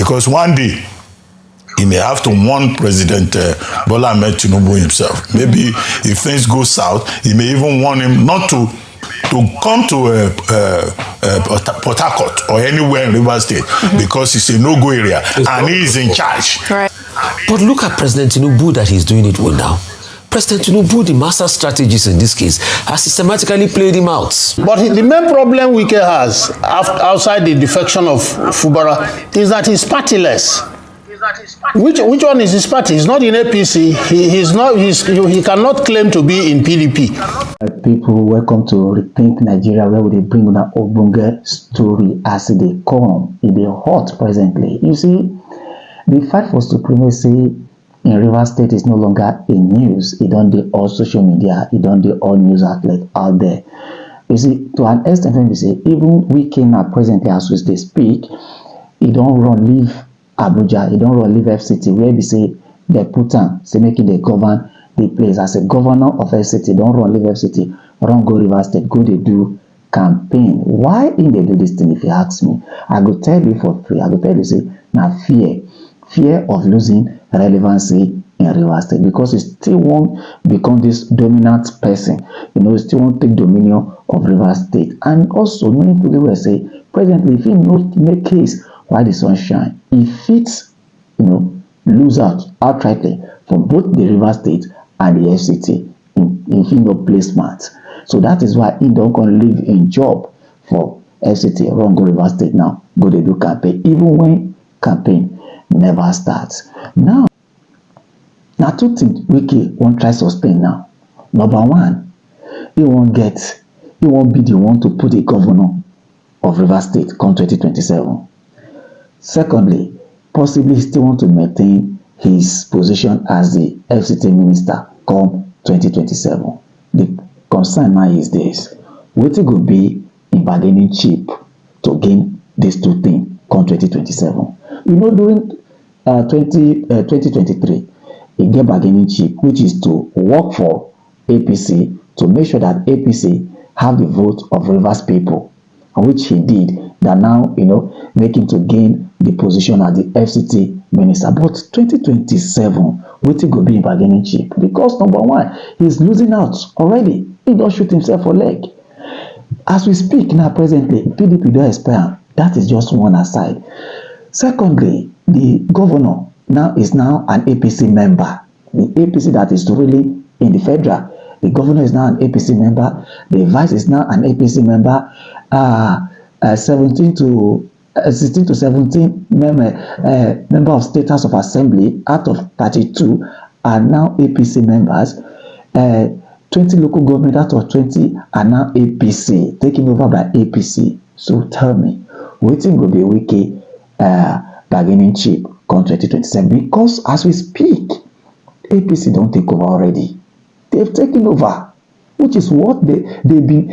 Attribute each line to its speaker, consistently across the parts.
Speaker 1: because one day he may have to warn President Bola Ahmed Tinubu himself. Maybe if things go south, he may even warn him not to come to Port Harcourt or anywhere in Rivers State because it's a no-go area and he is in charge.
Speaker 2: Right.
Speaker 3: But look at President Tinubu that he's doing it with now. President Tinubu, the master strategist in this case, has systematically played him out.
Speaker 4: But the main problem Wike has outside the defection of Fubara is that he's partyless. Which one is his party? He's not in APC. He cannot claim to be in PDP.
Speaker 5: People, welcome to Rethink Nigeria, where they bring on an Obunge story as they come. It is hot presently. You see, the fight for supremacy in Rivers State is no longer in news. It don't do all social media. It don't do all news outlets out there. You see, to an extent, when we say even Wike now presently as we speak, he don't run leave Abuja. He don't run leave FCT where we say they put on, say making they govern the place as a governor of FCT. Don't run leave FCT. Run go Rivers State. Go they do campaign. Why in they do this thing? If you ask me, I go tell you for free. I go tell you say now fear of losing relevancy in Rivers State because he still won't become this dominant person. You know, he still won't take dominion of Rivers State. And also, many people will say, presently, if he not make case while the sun shine, he fits, you know, lose out outrightly from both the Rivers State and the FCT if he not play smart. So that is why he don't gonna leave in job for FCT, run go Rivers State now, go they do campaign, even when campaign never starts. Now two things Wike won't try sustain now. Number one, he won't be the one to put the governor of Rivers State come 2027. Secondly, possibly he still want to maintain his position as the FCT minister come 2027. The concern now is this: Wike will be in bargaining chip to gain these two things come 2027. You know, during 2023, he get bargaining chip, which is to work for APC to make sure that APC have the vote of Rivers people, which he did. That now, you know, make him to gain the position as the FCT minister. But 2027, Wike go be in bargaining chip because number one, he's losing out already. He don't shoot himself for leg. As we speak now, presently, PDP don't expire. That is just one aside. Secondly, the governor now is an APC member. The APC that is really in the federal. The governor is now an APC member. The vice is now an APC member. 16 to 17 member of State House of Assembly out of 32 are now APC members. 20 local government out of 20 are now APC, taken over by APC. So tell me, waiting will be Wike bargaining chip come 2027, because as we speak, APC don't take over already. They've taken over, which is what they've been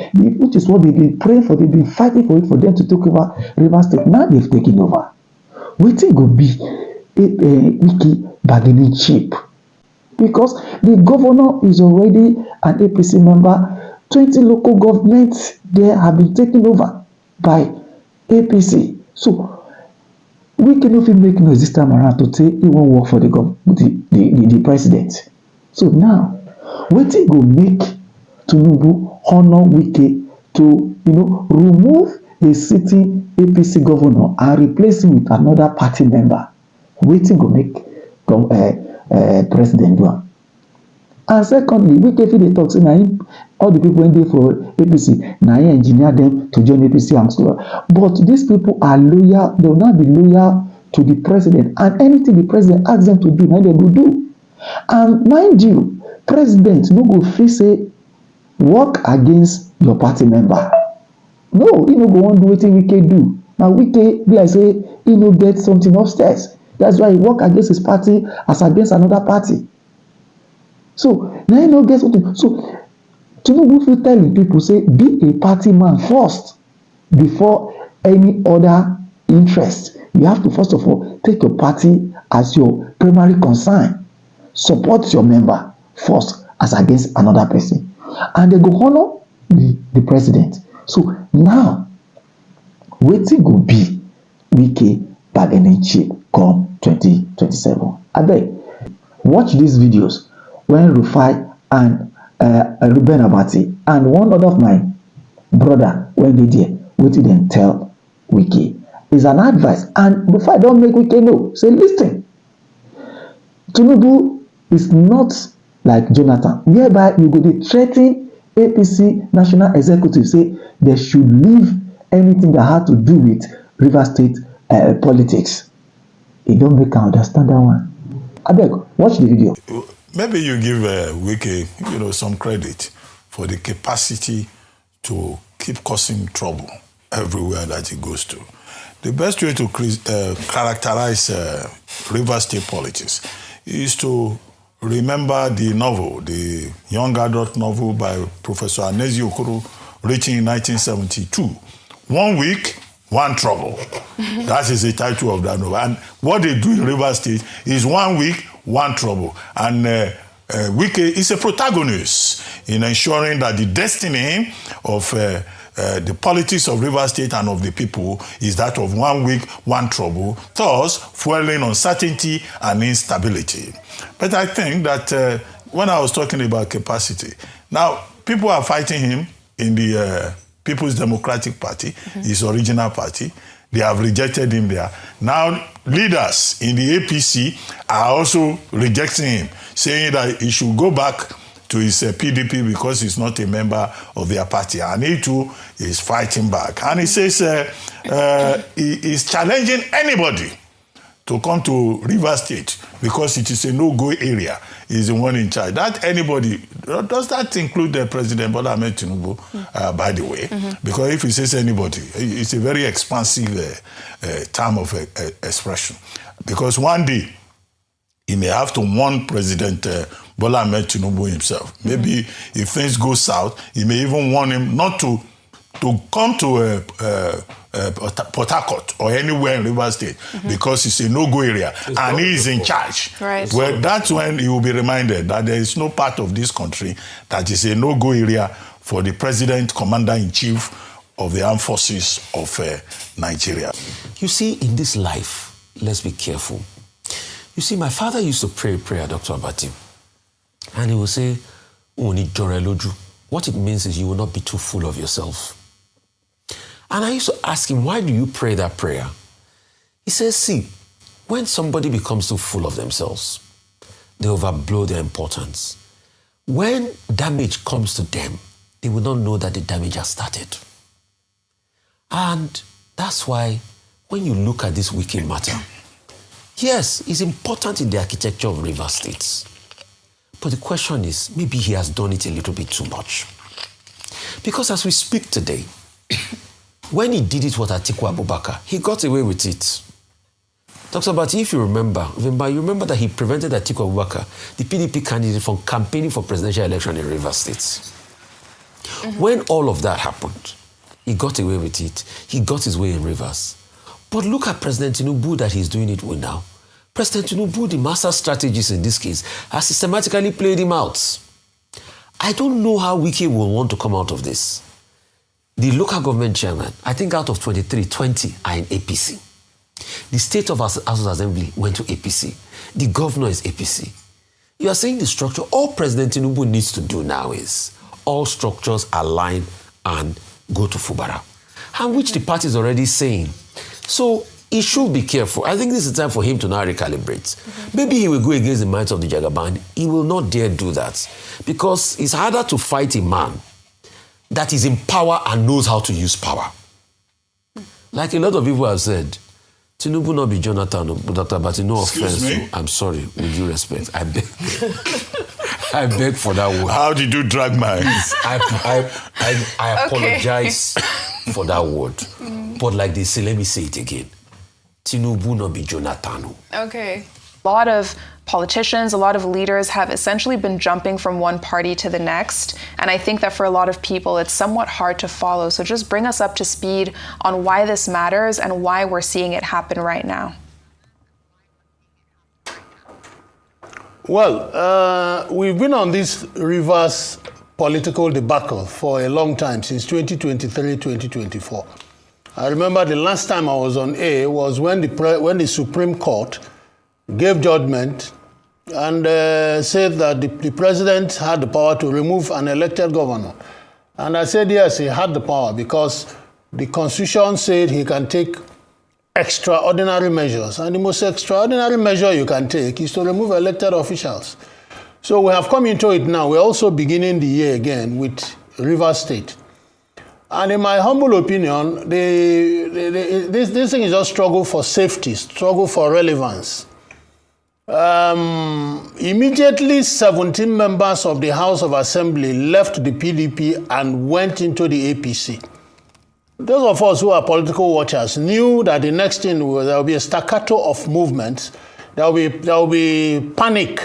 Speaker 5: praying for. They've been fighting for it for them to take over Rivers State. Now they've taken over. Waiting will be Wike bargaining chip, because the governor is already an APC member. 20 local governments there have been taken over by APC. So we cannot even make noise this time around to say he won't work for the president. So now, wetin go make Tinubu honor Wike to, you know, remove a sitting APC governor and replace him with another party member? Wetin go make president do am? And secondly, Wike fit dey talk say na him, all the people wey dey for APC, na him engineer them to join APC and so on. But these people are loyal. They will not be loyal to the president, and anything the president asks them to do, na they go do. And mind you, president no go fit say work against your party member. No, he no go wan do wetin Wike do. Now Wike be like say he no get something upstairs. That's why he work against his party as against another party. So now he no get something. So Tinubu fit tell the people say be a party man first before any other interest. You have to first of all take your party as your primary concern. Support your member first as against another person, and they go honor the president. So now wetin go be Wike bargaining chip come 2027. Abeg, watch these videos when Rufai and Ruben Abati and one other of my brother when they there, wetin dem tell Wike is an advice, and Rufai don make Wike know, say lis ten, Tinubu is not like Jonathan, whereby you go dey threa ten APC national executive say they should leave anything that had to do with Rivers State politics. E don make am understand that one. Abeg, watch the video.
Speaker 1: Maybe you give Wike, some credit for the capacity to keep causing trouble everywhere that he goes to. The best way to characterize Rivers State politics is to remember the novel, the young adult novel by Professor Anezi Okoro, written in 1972. 1 week, 1 trouble. That is the title of that novel. And what they do in Rivers State is 1 week, 1 trouble. And Wike is a protagonist in ensuring that the destiny of the politics of Rivers State and of the people is that of 1 week, 1 trouble, thus fueling uncertainty and instability. But I think that when I was talking about capacity, now people are fighting him in the People's Democratic Party, his original party. They have rejected him there. Now leaders in the APC are also rejecting him, saying that he should go back to his PDP because he's not a member of their party. And he too is fighting back. And he says he is challenging anybody to come to Rivers State because it is a no-go area. He's the one in charge. That anybody, does that include the President Bola Ahmed Tinubu, by the way? Because if he says anybody, it's a very expansive term of expression. Because one day, he may have to warn President Bola Ahmed Tinubu himself. Maybe if things go south, he may even warn him not to come to Port Harcourt or anywhere in Rivers State because it's a no-go area and he is in charge.
Speaker 2: Right.
Speaker 1: Well, that's when he will be reminded that there is no part of this country that is a no-go area for the President, Commander-in-Chief of the Armed Forces of Nigeria.
Speaker 3: You see, in this life, let's be careful. You see, my father used to pray a prayer, Dr. Abati, and he would say, what it means is you will not be too full of yourself. And I used to ask him, why do you pray that prayer? He says, see, when somebody becomes too full of themselves, they overblow their importance. When damage comes to them, they will not know that the damage has started. And that's why when you look at this wicked matter, yes, it's important in the architecture of Rivers State. But the question is, maybe he has done it a little bit too much. Because as we speak today, when he did it with Atiku Abubakar, he got away with it. Dr. Abati, if you remember that he prevented Atiku Abubakar, the PDP candidate, from campaigning for presidential election in Rivers State. When all of that happened, he got away with it. He got his way in Rivers. But look at President Tinubu that he's doing it with now. President Tinubu, the master strategist in this case, has systematically played him out. I don't know how Wike will want to come out of this. The local government chairman, I think out of 23, 20 are in APC. The state of House of Assembly went to APC. The governor is APC. You are saying the structure. All President Tinubu needs to do now is all structures align and go to Fubara, and which the party is already saying. So he should be careful. I think this is time for him to now recalibrate. Maybe he will go against the minds of the Jagaban. He will not dare do that because it's harder to fight a man that is in power and knows how to use power. Like a lot of people have said, Tinubu not be Jonathan, Dr. Abati, no offense. So I'm sorry, with due respect. I beg. I beg for that word.
Speaker 1: How did you drag my...
Speaker 3: I apologize for that word. But like they say, let me say it again. Tinubu not be Jonathan.
Speaker 2: Okay. A lot of politicians, a lot of leaders have essentially been jumping from one party to the next. And I think that for a lot of people, it's somewhat hard to follow. So just bring us up to speed on why this matters and why we're seeing it happen right now.
Speaker 4: Well, we've been on this Rivers political debacle for a long time, since 2023, 2024. I remember the last time I was on air was when the Supreme Court gave judgment and said that the president had the power to remove an elected governor. And I said, yes, he had the power because the Constitution said he can take extraordinary measures. And the most extraordinary measure you can take is to remove elected officials. So we have come into it now. We're also beginning the year again with Rivers State. And in my humble opinion, this thing is just struggle for safety, struggle for relevance. Immediately, 17 members of the House of Assembly left the PDP and went into the APC. Those of us who are political watchers knew that the next thing was there will be a staccato of movements. There will be panic.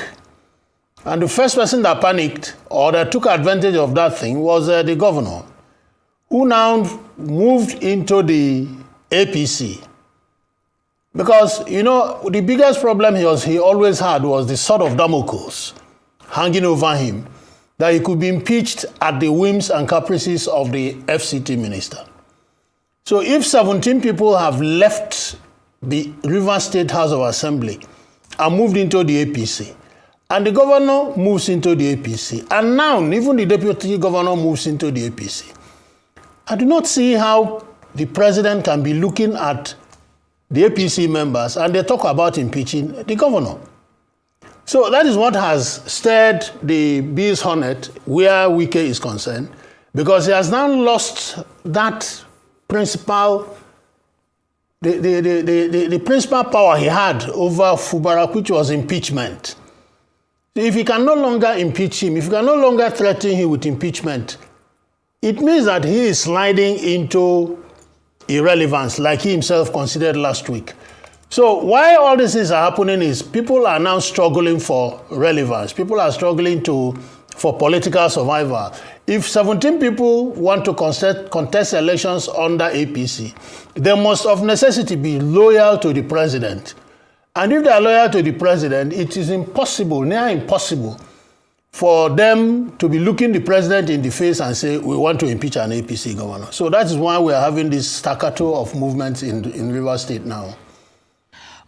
Speaker 4: And the first person that panicked or that took advantage of that thing was the governor, who now moved into the APC. Because, you know, the biggest problem he always had was the sword of Damocles hanging over him, that he could be impeached at the whims and caprices of the FCT minister. So if 17 people have left the Rivers State House of Assembly and moved into the APC, and the governor moves into the APC, and now even the deputy governor moves into the APC, I do not see how the president can be looking at the APC members and they talk about impeaching the governor. So that is what has stirred the bee's hornet where Wike is concerned, because he has now lost that principal, the principal power he had over Fubara, which was impeachment. If he can no longer impeach him, if he can no longer threaten him with impeachment, it means that he is sliding into irrelevance, like he himself considered last week. So why all these things are happening is people are now struggling for relevance. People are struggling for political survival. If 17 people want to contest elections under APC, they must of necessity be loyal to the president. And if they are loyal to the president, it is impossible, near impossible, for them to be looking the president in the face and say, we want to impeach an APC governor. So that is why we are having this staccato of movements in Rivers State now.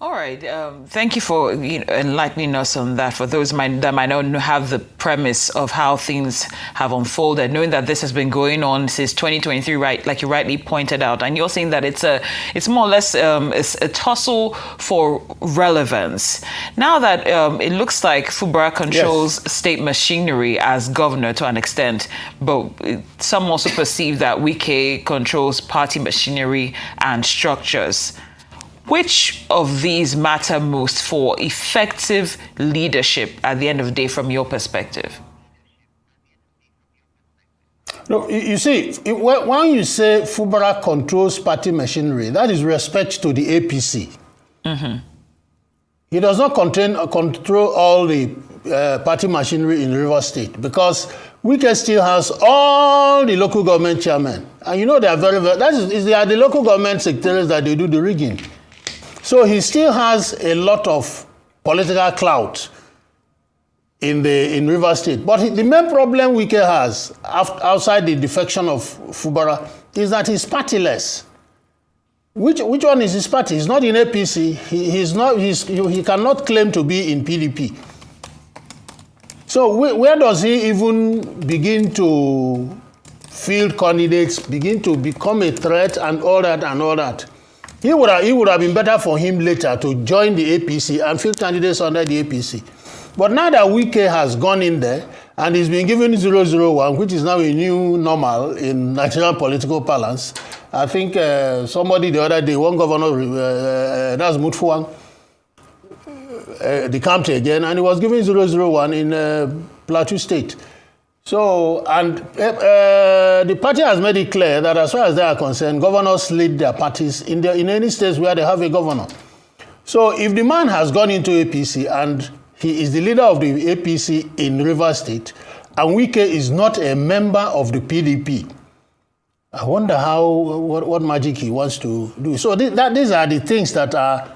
Speaker 6: All right. Thank you for enlightening us on that. For those that might not have the premise of how things have unfolded, knowing that this has been going on since 2023, right? Like you rightly pointed out, and you're saying that it's more or less a tussle for relevance. Now that it looks like Fubara controls state machinery as governor to an extent, but some also perceive that Wike controls party machinery and structures. Which of these matter most for effective leadership at the end of the day from your perspective?
Speaker 4: No, you see, when you say Fubara controls party machinery, that is respect to the APC. Mm-hmm. He does not control all the party machinery in Rivers State, because Wike still has all the local government chairmen. And you know they are they are the local government secretaries that they do the rigging. So he still has a lot of political clout in Rivers State. But the main problem Wike has outside the defection of Fubara is that he's partyless. Which one is his party? He's not in APC. He cannot claim to be in PDP. So where does he even begin to field candidates, begin to become a threat and all that? It would have been better for him later to join the APC and field candidates under the APC. But now that Wike has gone in there and he's been given 001, which is now a new normal in Nigerian political parlance, I think somebody the other day, one governor, that's Mutfuang, decamped again, and he was given 001 in Plateau State. So, and the party has made it clear that as far as they are concerned, governors lead their parties in any states where they have a governor. So if the man has gone into APC and he is the leader of the APC in Rivers State, and Wike is not a member of the PDP, I wonder what magic he wants to do. So these are the things that are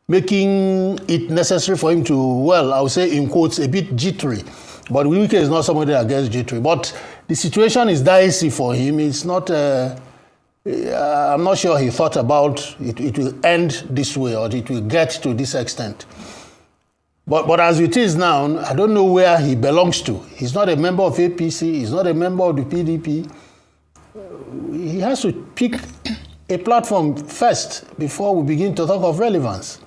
Speaker 4: making it necessary for him to, well, I would say in quotes, a bit jittery. But Wike is not somebody that gets jittery. But the situation is dicey for him. It's not I'm not sure he thought about it will end this way or it will get to this extent. But as it is now, I don't know where he belongs to. He's not a member of APC. He's not a member of the PDP. He has to pick a platform first before we begin to talk of relevance.